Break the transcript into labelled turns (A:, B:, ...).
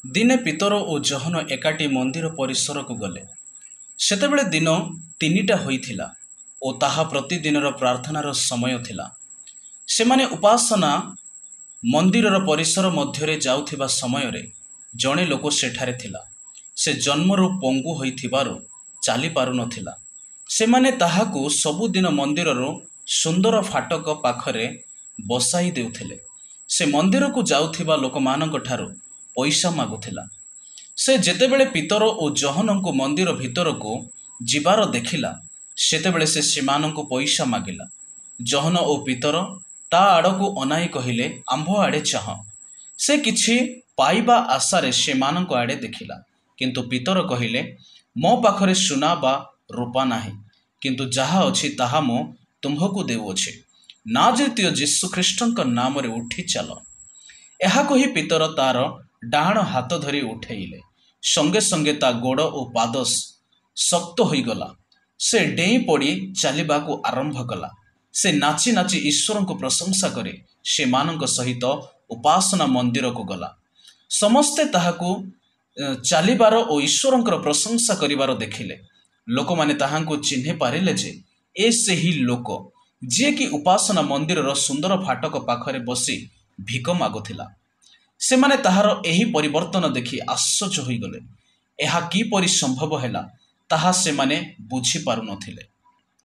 A: ଦିନେ ପିତର ଓ ଜହନ ଏକାଠି ମନ୍ଦିର ପରିସରକୁ ଗଲେ। ସେତେବେଳେ ଦିନ 3ଟା ହୋଇଥିଲା ଓ ତାହା ପ୍ରତିଦିନର ପ୍ରାର୍ଥନାର ସମୟ ଥିଲା। ସେମାନେ ଉପାସନା ମନ୍ଦିରର ପରିସର ମଧ୍ୟରେ ଯାଉଥିବା ସମୟରେ ଜଣେ ଲୋକ ସେଠାରେ ଥିଲା। ସେ ଜନ୍ମରୁ ପଙ୍ଗୁ ହୋଇଥିବାରୁ ଚାଲି ପାରୁନଥିଲା। ସେମାନେ ତାହାକୁ ସବୁଦିନ ମନ୍ଦିରର ସୁନ୍ଦର ଫାଟକ ପାଖରେ ବସାଇ ଦେଉଥିଲେ। ସେ ମନ୍ଦିରକୁ ଯାଉଥିବା ଲୋକମାନଙ୍କଠାରୁ ପଇସା ମାଗୁଥିଲା। ସେ ଯେତେବେଳେ ପିତର ଓ ଜହନଙ୍କୁ ମନ୍ଦିର ଭିତରକୁ ଯିବାର ଦେଖିଲା, ସେତେବେଳେ ସେ ସେମାନଙ୍କୁ ପଇସା ମାଗିଲା। ଜହନ ଓ ପିତର ତା ଆଡ଼କୁ ଅନାଇ କହିଲେ, ଆମ୍ଭ ଆଡ଼େ ଚାହଁ। ସେ କିଛି ପାଇବା ଆଶାରେ ସେମାନଙ୍କ ଆଡ଼େ ଦେଖିଲା। କିନ୍ତୁ ପିତର କହିଲେ, ମୋ ପାଖରେ ସୁନା ବା ରୂପା ନାହିଁ, କିନ୍ତୁ ଯାହା ଅଛି ତାହା ମୁଁ ତୁମ୍ଭକୁ ଦେଉଅଛି। ନାଜରିତୀୟ ଯୀଶୁ ଖ୍ରୀଷ୍ଟଙ୍କ ନାମରେ ଉଠି ଚାଲ। ଏହା କହି ପିତର ତାର ଡାହାଣ ହାତ ଧରି ଉଠାଇଲେ। ସଙ୍ଗେ ସଙ୍ଗେ ତା ଗୋଡ଼ ଓ ପାଦ ଶକ୍ତ ହୋଇଗଲା। ସେ ଡେଇଁ ପଡ଼ି ଚାଲିବାକୁ ଆରମ୍ଭ କଲା। ସେ ନାଚି ନାଚି ଈଶ୍ୱରଙ୍କୁ ପ୍ରଶଂସା କରି ସେମାନଙ୍କ ସହିତ ଉପାସନା ମନ୍ଦିରକୁ ଗଲା। ସମସ୍ତେ ତାହାକୁ ଚାଲିବାର ଓ ଈଶ୍ୱରଙ୍କର ପ୍ରଶଂସା କରିବାର ଦେଖିଲେ। ଲୋକମାନେ ତାହାଙ୍କୁ ଚିହ୍ନି ପାରିଲେ ଯେ ଏ ସେହି ଲୋକ ଯିଏକି ଉପାସନା ମନ୍ଦିରର ସୁନ୍ଦର ଫାଟକ ପାଖରେ ବସି ଭିକ ମାଗୁଥିଲା। ସେମାନେ ତାହାର ଏହି ପରିବର୍ତ୍ତନ ଦେଖି ଆଶ୍ଚର୍ଯ୍ୟ ହୋଇଗଲେ। ଏହା କିପରି ସମ୍ଭବ ହେଲା ତାହା ସେମାନେ ବୁଝିପାରୁନଥିଲେ।